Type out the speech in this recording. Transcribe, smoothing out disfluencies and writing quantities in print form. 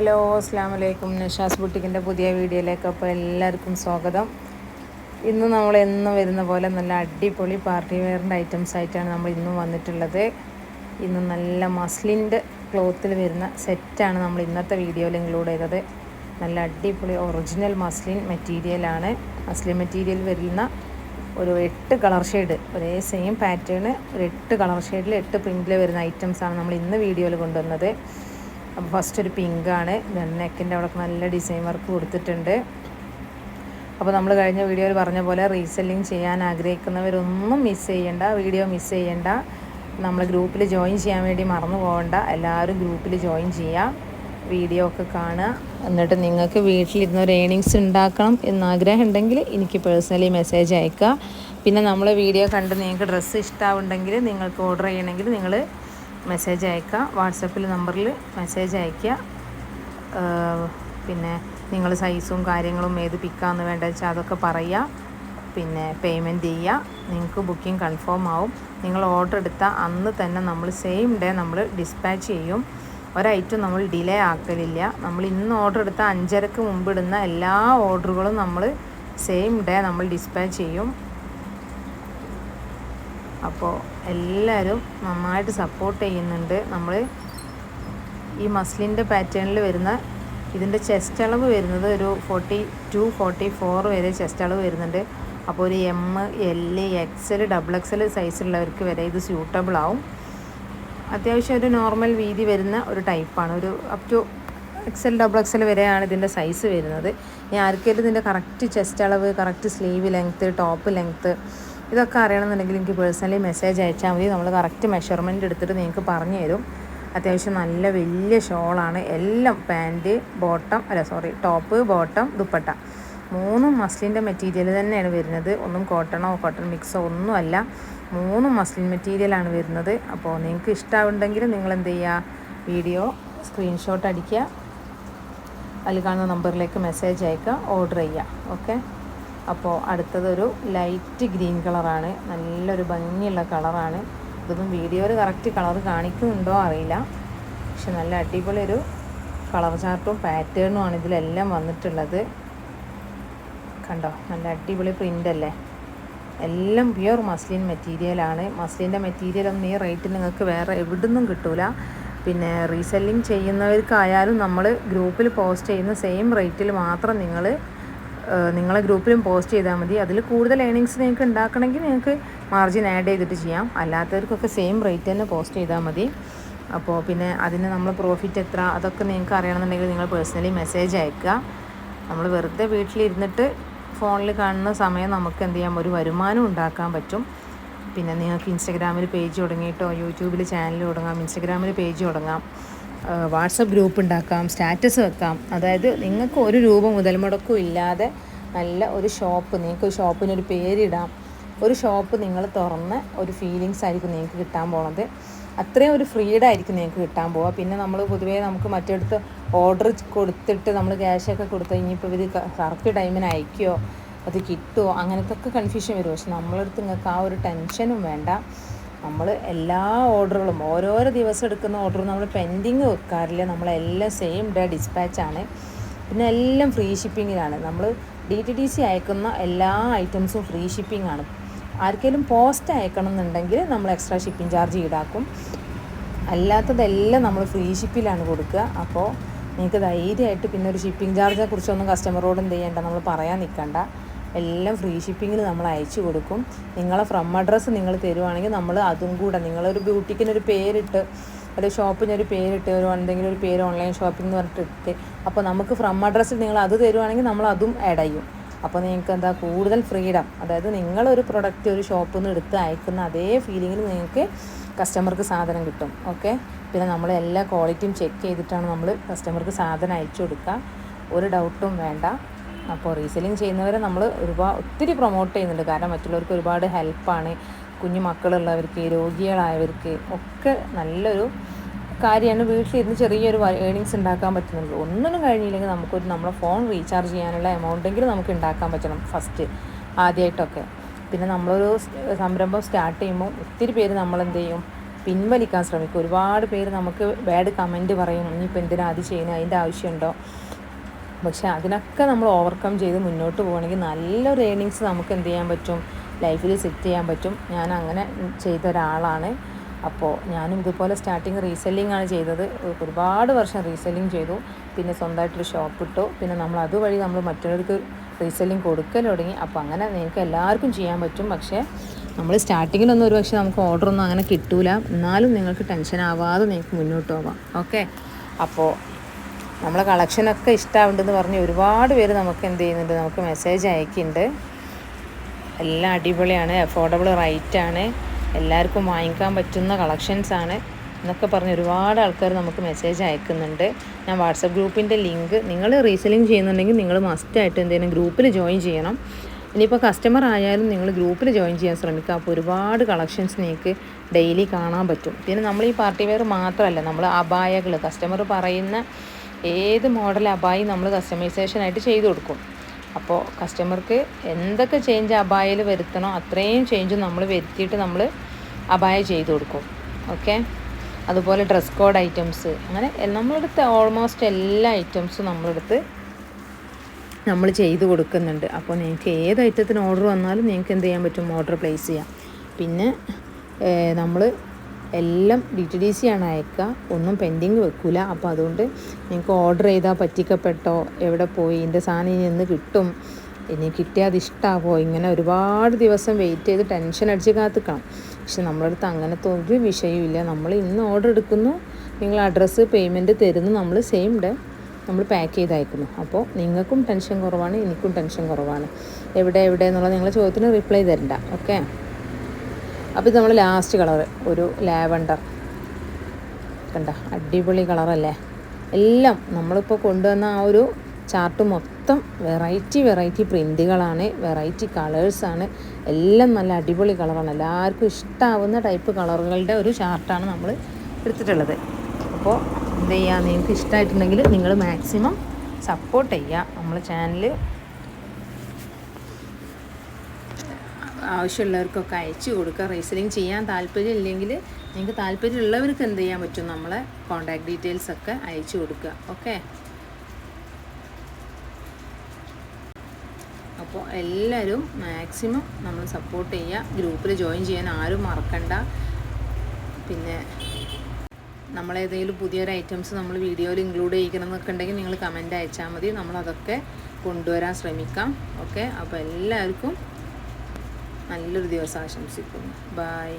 Hello അസ്സാം വലൈക്കും. നഷാസ് ബുട്ടിക്കിൻ്റെ പുതിയ വീഡിയോയിലേക്ക് അപ്പോൾ എല്ലാവർക്കും സ്വാഗതം. ഇന്ന് നമ്മൾ എന്നും വരുന്ന പോലെ നല്ല അടിപൊളി പാർട്ടി വെയറിൻ്റെ ഐറ്റംസ് ആയിട്ടാണ് നമ്മൾ ഇന്നും വന്നിട്ടുള്ളത്. ഇന്ന് നല്ല മസ്ലിൻ്റെ ക്ലോത്തിൽ വരുന്ന സെറ്റാണ് നമ്മൾ ഇന്നത്തെ വീഡിയോയിൽ ഇൻക്ലൂഡ് ചെയ്തത്. നല്ല അടിപൊളി ഒറിജിനൽ മസ്ലിൻ മെറ്റീരിയലാണ്. മസ്ലിൻ മെറ്റീരിയൽ വരുന്ന ഒരു 8 കളർ ഷെയ്ഡ്, ഒരേ സെയിം പാറ്റേൺ, ഒരു 8 കളർ ഷെയ്ഡിൽ 8 പ്രിൻറ്റിൽ വരുന്ന ഐറ്റംസാണ് നമ്മൾ ഇന്ന് വീഡിയോയിൽ കൊണ്ടുവന്നത്. അപ്പോൾ ഫസ്റ്റ് ഒരു പിങ്കാണ്, നെക്കിൻ്റെ അവിടെ നല്ല ഡിസൈൻ വർക്ക് കൊടുത്തിട്ടുണ്ട്. അപ്പോൾ നമ്മൾ കഴിഞ്ഞ വീഡിയോയിൽ പറഞ്ഞ പോലെ റീസെല്ലിങ് ചെയ്യാൻ ആഗ്രഹിക്കുന്നവരൊന്നും മിസ് ചെയ്യേണ്ട, വീഡിയോ മിസ് ചെയ്യേണ്ട. നമ്മൾ ഗ്രൂപ്പിൽ ജോയിൻ ചെയ്യാൻ വേണ്ടി മറന്നു പോകണ്ട, എല്ലാവരും ഗ്രൂപ്പിൽ ജോയിൻ ചെയ്യുക, വീഡിയോ ഒക്കെ കാണുക. എന്നിട്ട് നിങ്ങൾക്ക് വീട്ടിലിരുന്ന് ഒരു ഏണിങ്സ് ഉണ്ടാക്കണം എന്നാഗ്രഹം ഉണ്ടെങ്കിൽ എനിക്ക് പേഴ്സണലി മെസ്സേജ് അയക്കുക. പിന്നെ നമ്മൾ വീഡിയോ കണ്ട് നിങ്ങൾക്ക് ഡ്രസ്സ് ഇഷ്ടമാവുണ്ടെങ്കിൽ നിങ്ങൾക്ക് ഓർഡർ ചെയ്യണമെങ്കിൽ നിങ്ങൾ മെസ്സേജ് അയക്കുക, വാട്സപ്പിൽ നമ്പറിൽ മെസ്സേജ് അയയ്ക്കുക. പിന്നെ നിങ്ങൾ സൈസും കാര്യങ്ങളും ഏത് പിക്കാന്ന് വേണ്ടത് വെച്ചാൽ അതൊക്കെ പറയുക. പിന്നെ പേയ്മെൻറ്റ് ചെയ്യുക, നിങ്ങൾക്ക് ബുക്കിംഗ് കൺഫേം ആവും. നിങ്ങൾ ഓർഡർ എടുത്ത അന്ന് തന്നെ നമ്മൾ സെയിം ഡേ നമ്മൾ ഡിസ്പാച്ച് ചെയ്യും. ഒരൈറ്റം നമ്മൾ ഡിലേ ആക്കലില്ല. നമ്മൾ ഇന്ന് ഓർഡർ എടുത്ത 5:30 മുമ്പ് ഇടുന്ന എല്ലാ ഓർഡറുകളും നമ്മൾ സെയിം ഡേ നമ്മൾ ഡിസ്പാച്ച് ചെയ്യും. അപ്പോൾ എല്ലാവരും നന്നായിട്ട് സപ്പോർട്ട് ചെയ്യുന്നുണ്ട്. നമ്മൾ ഈ മസ്ലിൻ്റെ പാറ്റേണിൽ വരുന്ന ഇതിൻ്റെ ചെസ്റ്റ് അളവ് വരുന്നത് ഒരു 42-44 വരെ ചെസ്റ്റ് അളവ് വരുന്നുണ്ട്. അപ്പോൾ ഒരു M, L, XL, XXL സൈസുള്ളവർക്ക് വരെ ഇത് സ്യൂട്ടബിൾ ആവും. അത്യാവശ്യം ഒരു നോർമൽ വീതി വരുന്ന ഒരു ടൈപ്പാണ്. ഒരു അപ് ടു XL, XXL വരെയാണ് ഇതിൻ്റെ സൈസ് വരുന്നത്. ഇനി ആർക്കെങ്കിലും ഇതിൻ്റെ കറക്റ്റ് ചെസ്റ്റ് അളവ്, correct sleeve length, top length ഇതൊക്കെ അറിയണമെന്നുണ്ടെങ്കിൽ എനിക്ക് പേഴ്സണലി മെസ്സേജ് അയച്ചാൽ മതി. നമ്മൾ കറക്റ്റ് മെഷർമെൻറ്റ് എടുത്തിട്ട് നിങ്ങൾക്ക് പറഞ്ഞു തരും. അത്യാവശ്യം നല്ല വലിയ ഷോളാണ്. എല്ലാം പാൻറ്റ്, ടോപ്പ്, ബോട്ടം, ദുപ്പട്ട 3 മസ്ലിൻ്റെ മെറ്റീരിയൽ തന്നെയാണ് വരുന്നത്. ഒന്നും കോട്ടണോ കോട്ടൺ മിക്സോ ഒന്നുമല്ല, 3 മസ്ലിൻ മെറ്റീരിയലാണ് വരുന്നത്. അപ്പോൾ നിങ്ങൾക്ക് ഇഷ്ടമുണ്ടെങ്കിൽ നിങ്ങൾ എന്ത് ചെയ്യുക, വീഡിയോ സ്ക്രീൻഷോട്ട് അടിക്കുക, അതിൽ കാണുന്ന നമ്പറിലേക്ക് മെസ്സേജ് അയക്കുക, ഓർഡർ ചെയ്യുക. ഓക്കെ. അപ്പോൾ അടുത്തതൊരു ലൈറ്റ് ഗ്രീൻ കളറാണ്, നല്ലൊരു ഭംഗിയുള്ള കളറാണ്. ഇതൊന്നും വീഡിയോയിൽ കറക്റ്റ് കളർ കാണിക്കുന്നുണ്ടോ അറിയില്ല, പക്ഷെ നല്ല അടിപൊളി ഒരു കളർ ചാർട്ടും പാറ്റേണുമാണ് ഇതിലെല്ലാം വന്നിട്ടുള്ളത്. കണ്ടോ, നല്ല അടിപൊളി പ്രിൻ്റ് അല്ലേ. എല്ലാം പ്യുവർ മസ്ലിൻ മെറ്റീരിയലാണ്. മസ്ലിൻ്റെ മെറ്റീരിയലൊന്നും ഈ റേറ്റ് നിങ്ങൾക്ക് വേറെ എവിടുന്നും കിട്ടില്ല. പിന്നെ റീസെല്ലിങ് ചെയ്യുന്നവർക്കായാലും നമ്മൾ ഗ്രൂപ്പിൽ പോസ്റ്റ് ചെയ്യുന്ന സെയിം റേറ്റിൽ മാത്രം നിങ്ങളെ ഗ്രൂപ്പിലും പോസ്റ്റ് ചെയ്താൽ മതി. അതിൽ കൂടുതൽ ഏണിങ്സ് നിങ്ങൾക്ക് ഉണ്ടാക്കണമെങ്കിൽ നിങ്ങൾക്ക് മാർജിൻ ആഡ് ചെയ്തിട്ട് ചെയ്യാം. അല്ലാത്തവർക്കൊക്കെ സെയിം റേറ്റ് തന്നെ പോസ്റ്റ് ചെയ്താൽ മതി. അപ്പോൾ പിന്നെ അതിന് നമ്മൾ പ്രോഫിറ്റ് എത്ര അതൊക്കെ നിങ്ങൾക്ക് അറിയണമെന്നുണ്ടെങ്കിൽ നിങ്ങൾ പേഴ്സണലി മെസ്സേജ് അയക്കുക. നമ്മൾ വെറുതെ വീട്ടിലിരുന്നിട്ട് ഫോണിൽ കാണുന്ന സമയം നമുക്ക് എന്ത് ചെയ്യാം, ഒരു വരുമാനം ഉണ്ടാക്കാൻ പറ്റും. പിന്നെ നിങ്ങൾക്ക് ഇൻസ്റ്റഗ്രാമിൽ പേജ് തുടങ്ങിയിട്ടോ യൂട്യൂബിൽ ചാനൽ തുടങ്ങാം, ഇൻസ്റ്റഗ്രാമിൽ പേജ് തുടങ്ങാം, വാട്സപ്പ് ഗ്രൂപ്പ് ഉണ്ടാക്കാം, സ്റ്റാറ്റസ് വെക്കാം. അതായത് നിങ്ങൾക്ക് ഒരു രൂപ മുതൽ മുടക്കും ഇല്ലാതെ നല്ല ഒരു ഷോപ്പ്, നിങ്ങൾക്ക് ഒരു ഷോപ്പിനൊരു പേരിടാം. ഒരു ഷോപ്പ് നിങ്ങൾ തുറന്ന് ഒരു ഫീലിങ്സ് ആയിരിക്കും നിങ്ങൾക്ക് കിട്ടാൻ പോണത്. അത്രയും ഒരു ഫ്രീഡം ആയിരിക്കും നിങ്ങൾക്ക് കിട്ടാൻ പോവുക. പിന്നെ നമ്മൾ പൊതുവേ നമുക്ക് മറ്റടുത്ത് ഓർഡർ കൊടുത്തിട്ട് നമ്മൾ ക്യാഷൊക്കെ കൊടുത്ത് ഇനിയിപ്പോൾ ഇവർ കറക്റ്റ് ടൈമിന് അയക്കുമോ, അത് കിട്ടുമോ, അങ്ങനത്തൊക്കെ കൺഫ്യൂഷൻ വരും. പക്ഷെ നമ്മളടുത്ത് നിങ്ങൾക്ക് ആ ഒരു ടെൻഷനും വേണ്ട. നമ്മൾ എല്ലാ ഓർഡറുകളും ഓരോരോ ദിവസം എടുക്കുന്ന ഓർഡറും നമ്മൾ പെൻഡിങ് വെക്കാറില്ല. നമ്മളെല്ലാം സെയിം ഡേ ഡിസ്പാച്ചാണ്. പിന്നെ എല്ലാം ഫ്രീ ഷിപ്പിങ്ങിലാണ്. നമ്മൾ DTDC അയക്കുന്ന എല്ലാ ഐറ്റംസും ഫ്രീ ഷിപ്പിംഗ് ആണ്. ആർക്കെങ്കിലും പോസ്റ്റ് അയക്കണം എന്നുണ്ടെങ്കിൽ നമ്മൾ എക്സ്ട്രാ ഷിപ്പിംഗ് ചാർജ് ഈടാക്കും. അല്ലാത്തതെല്ലാം നമ്മൾ ഫ്രീ ഷിപ്പിലാണ് കൊടുക്കുക. അപ്പോൾ നിങ്ങൾക്ക് ധൈര്യമായിട്ട് പിന്നെ ഒരു ഷിപ്പിംഗ് ചാർജിനെ കുറിച്ചൊന്നും കസ്റ്റമറോട് എന്ത് ചെയ്യേണ്ട, നമ്മൾ പറയാൻ നിൽക്കണ്ട. എല്ലാം ഫ്രീ ഷിപ്പിങ്ങിൽ നമ്മൾ അയച്ചു കൊടുക്കും. നിങ്ങളെ ഫ്രം അഡ്രസ്സ് നിങ്ങൾ തരുവാണെങ്കിൽ നമ്മൾ അതും കൂടെ, നിങ്ങളൊരു ബ്യൂട്ടിക്കിനൊരു പേരിട്ട്, ഒരു ഷോപ്പിനൊരു പേരിട്ട്, എന്തെങ്കിലും ഒരു പേര് ഓൺലൈൻ ഷോപ്പിംഗ് എന്ന് പറഞ്ഞിട്ട് അപ്പോൾ നമുക്ക് ഫ്രം അഡ്രസ്സിൽ നിങ്ങൾ അത് തരുവാണെങ്കിൽ നമ്മൾ അതും ആഡ് ചെയ്യും. അപ്പോൾ നിങ്ങൾക്ക് എന്താ കൂടുതൽ ഫ്രീഡം, അതായത് നിങ്ങളൊരു പ്രൊഡക്റ്റ് ഒരു ഷോപ്പിൽ നിന്ന് എടുത്ത് അയക്കുന്ന അതേ ഫീലിങ്ങിൽ നിങ്ങൾക്ക് കസ്റ്റമർക്ക് സാധനം കിട്ടും. ഓക്കെ. പിന്നെ നമ്മൾ എല്ലാ ക്വാളിറ്റിയും ചെക്ക് ചെയ്തിട്ടാണ് നമ്മൾ കസ്റ്റമർക്ക് സാധനം അയച്ചു കൊടുക്കുക. ഒരു ഡൗട്ടും വേണ്ട. അപ്പോൾ റീസെല്ലിങ് ചെയ്യുന്നവരെ നമ്മൾ ഒത്തിരി പ്രൊമോട്ട് ചെയ്യുന്നുണ്ട്. കാരണം മറ്റുള്ളവർക്ക് ഒരുപാട് ഹെൽപ്പാണ്. കുഞ്ഞു മക്കളുള്ളവർക്ക്, രോഗികളായവർക്ക് ഒക്കെ നല്ലൊരു കാര്യമാണ്. വീട്ടിലിരുന്ന് ചെറിയൊരു ഏണിങ്സ് ഉണ്ടാക്കാൻ പറ്റുന്നുള്ളൂ. ഒന്നിനും കഴിഞ്ഞില്ലെങ്കിൽ നമ്മളെ ഫോൺ റീചാർജ് ചെയ്യാനുള്ള എമൗണ്ടെങ്കിലും നമുക്ക് ഉണ്ടാക്കാൻ പറ്റണം ഫസ്റ്റ്, ആദ്യമായിട്ടൊക്കെ. പിന്നെ നമ്മളൊരു സംരംഭം സ്റ്റാർട്ട് ചെയ്യുമ്പോൾ ഒത്തിരി പേര് നമ്മളെന്ത് ചെയ്യും, പിൻവലിക്കാൻ ശ്രമിക്കുക. ഒരുപാട് പേര് നമുക്ക് ബാഡ് കമൻറ്റ് പറയും, ഇനിയിപ്പോൾ എന്തിനാ അത് ചെയ്യുന്നത്, അതിൻ്റെ ആവശ്യമുണ്ടോ. പക്ഷേ അതിനൊക്കെ നമ്മൾ ഓവർകം ചെയ്ത് മുന്നോട്ട് പോകണമെങ്കിൽ നല്ലൊരു ഏണിങ്സ് നമുക്ക് എന്ത് ചെയ്യാൻ പറ്റും, ലൈഫിൽ സെറ്റ് ചെയ്യാൻ പറ്റും. ഞാൻ അങ്ങനെ ചെയ്ത ഒരാളാണ്. അപ്പോൾ ഞാനും ഇതുപോലെ സ്റ്റാർട്ടിങ് റീസെല്ലിംഗ് ആണ് ചെയ്തത്. ഒരുപാട് വർഷം റീസെല്ലിംഗ് ചെയ്തു. പിന്നെ സ്വന്തമായിട്ടൊരു ഷോപ്പ് ഇട്ടു. പിന്നെ നമ്മൾ അതുവഴി നമ്മൾ മറ്റുള്ളവർക്ക് റീസെല്ലിംഗ് കൊടുക്കൽ തുടങ്ങി. അപ്പോൾ അങ്ങനെ നിങ്ങൾക്ക് എല്ലാവർക്കും ചെയ്യാൻ പറ്റും. പക്ഷേ നമ്മൾ സ്റ്റാർട്ടിങ്ങിലൊന്നും ഒരു പക്ഷേ നമുക്ക് ഓർഡറൊന്നും അങ്ങനെ കിട്ടൂല. എന്നാലും നിങ്ങൾക്ക് ടെൻഷൻ ആവാതെ നിങ്ങൾക്ക് മുന്നോട്ട് പോകാം. ഓക്കെ, അപ്പോൾ നമ്മളെ കളക്ഷനൊക്കെ ഇഷ്ടമാവുണ്ടെന്ന് പറഞ്ഞ് ഒരുപാട് പേര് നമുക്ക് എന്ത് ചെയ്യുന്നുണ്ട്, നമുക്ക് മെസ്സേജ് അയക്കുന്നുണ്ട്. എല്ലാം അടിപൊളിയാണ്, അഫോർഡബിൾ റേറ്റാണ്, എല്ലാവർക്കും വാങ്ങിക്കാൻ പറ്റുന്ന കളക്ഷൻസാണ് എന്നൊക്കെ പറഞ്ഞ് ഒരുപാട് ആൾക്കാർ നമുക്ക് മെസ്സേജ് അയക്കുന്നുണ്ട്. ഞാൻ വാട്സപ്പ് ഗ്രൂപ്പിൻ്റെ ലിങ്ക്, നിങ്ങൾ റീസെല്ലിംഗ് ചെയ്യുന്നുണ്ടെങ്കിൽ നിങ്ങൾ മസ്റ്റായിട്ട് എന്തെങ്കിലും ഗ്രൂപ്പിൽ ജോയിൻ ചെയ്യണം. ഇനിയിപ്പോൾ കസ്റ്റമർ ആയാലും നിങ്ങൾ ഗ്രൂപ്പിൽ ജോയിൻ ചെയ്യാൻ ശ്രമിക്കുക. അപ്പോൾ ഒരുപാട് കളക്ഷൻസ് നിങ്ങൾക്ക് ഡെയിലി കാണാൻ പറ്റും. പിന്നെ നമ്മൾ ഈ പാർട്ടി വെയർ മാത്രമല്ല, നമ്മൾ അബായകൾ കസ്റ്റമർ പറയുന്ന ഏത് മോഡൽ അബായി നമ്മൾ കസ്റ്റമൈസേഷനായിട്ട് ചെയ്ത് കൊടുക്കും. അപ്പോൾ കസ്റ്റമർക്ക് എന്തൊക്കെ ചേഞ്ച് അബായയിൽ വരുത്തണോ അത്രയും ചേഞ്ച് നമ്മൾ വരുത്തിയിട്ട് നമ്മൾ അബായ ചെയ്ത് കൊടുക്കും. ഓക്കെ, അതുപോലെ ഡ്രസ് കോഡ് ഐറ്റംസ്, അങ്ങനെ നമ്മളെടുത്ത് ഓൾമോസ്റ്റ് എല്ലാ ഐറ്റംസും നമ്മളെടുത്ത് നമ്മൾ ചെയ്ത് കൊടുക്കുന്നുണ്ട്. അപ്പോൾ നിങ്ങൾക്ക് ഏത് ഐറ്റത്തിന് ഓർഡർ വന്നാലും നിങ്ങൾക്ക് എന്ത് ചെയ്യാൻ പറ്റും, ഓർഡർ പ്ലേസ് ചെയ്യാം. പിന്നെ നമ്മൾ എല്ലാം DTDC ആണ് അയക്കുക, ഒന്നും പെൻഡിങ് വെക്കില്ല. അപ്പോൾ അതുകൊണ്ട് നിങ്ങൾക്ക് ഓർഡർ ചെയ്താൽ പറ്റിക്കപ്പെട്ടോ, എവിടെ പോയി, ഇതിൻ്റെ സാധനം ഇനി എന്ന് കിട്ടും, ഇനി കിട്ടിയാൽ അത് ഇഷ്ടമാവോ, ഇങ്ങനെ ഒരുപാട് ദിവസം വെയിറ്റ് ചെയ്ത് ടെൻഷൻ അടിച്ച് കാത്തിക്കണം. പക്ഷെ നമ്മളടുത്ത് അങ്ങനത്തെ ഒരു വിഷയമില്ല. നമ്മൾ ഇന്ന് ഓർഡർ എടുക്കുന്നു, നിങ്ങൾ അഡ്രസ്സ് പേയ്മെൻറ്റ് തരുന്നു, നമ്മൾ സെയിം ഡേ നമ്മൾ പാക്ക് ചെയ്ത് അയക്കുന്നു. അപ്പോൾ നിങ്ങൾക്കും ടെൻഷൻ കുറവാണ്, എനിക്കും ടെൻഷൻ കുറവാണ്. എവിടെ എന്നുള്ളത് നിങ്ങളെ ചോദ്യത്തിന് റിപ്ലൈ തരണ്ട. ഓക്കെ, അപ്പോൾ ഇത് നമ്മൾ ലാസ്റ്റ് കളർ ഒരു ലാവൻഡർ കണ്ട, അടിപൊളി കളറല്ലേ. എല്ലാം നമ്മളിപ്പോൾ കൊണ്ടുവന്ന ആ ഒരു ചാർട്ട് മൊത്തം വെറൈറ്റി പ്രിൻറ്റുകളാണ്, വെറൈറ്റി കളേഴ്സാണ്, എല്ലാം നല്ല അടിപൊളി കളറാണ്. എല്ലാവർക്കും ഇഷ്ടമാവുന്ന ടൈപ്പ് കളറുകളുടെ ഒരു ചാർട്ടാണ് നമ്മൾ എടുത്തിട്ടുള്ളത്. അപ്പോൾ എന്ത് ചെയ്യുക, നിങ്ങൾക്ക് ഇഷ്ടമായിട്ടുണ്ടെങ്കിൽ നിങ്ങൾ മാക്സിമം സപ്പോർട്ട് ചെയ്യുക. നമ്മളെ ചാനൽ ആവശ്യമുള്ളവർക്കൊക്കെ അയച്ചു കൊടുക്കുക. റീസെല്ലിംഗ് ചെയ്യാൻ താല്പര്യം ഇല്ലെങ്കിൽ നിങ്ങൾക്ക് താല്പര്യമുള്ളവർക്ക് എന്ത് ചെയ്യാൻ പറ്റും, നമ്മളെ കോൺടാക്ട് ഡീറ്റെയിൽസൊക്കെ അയച്ചു കൊടുക്കുക. ഓക്കെ, അപ്പോൾ എല്ലാവരും മാക്സിമം നമ്മൾ സപ്പോർട്ട് ചെയ്യുക. ഗ്രൂപ്പിൽ ജോയിൻ ചെയ്യാൻ ആരും മറക്കണ്ട. പിന്നെ നമ്മളേതെങ്കിലും പുതിയൊരു ഐറ്റംസ് നമ്മൾ വീഡിയോയിൽ ഇൻക്ലൂഡ് ചെയ്യിക്കണം എന്നൊക്കെ ഉണ്ടെങ്കിൽ നിങ്ങൾ കമൻറ്റ് അയച്ചാൽ മതി, നമ്മളതൊക്കെ കൊണ്ടുവരാൻ ശ്രമിക്കാം. ഓക്കെ, അപ്പോൾ എല്ലാവർക്കും നല്ലൊരു ദിവസം ആശംസിക്കുന്നു. ബൈ.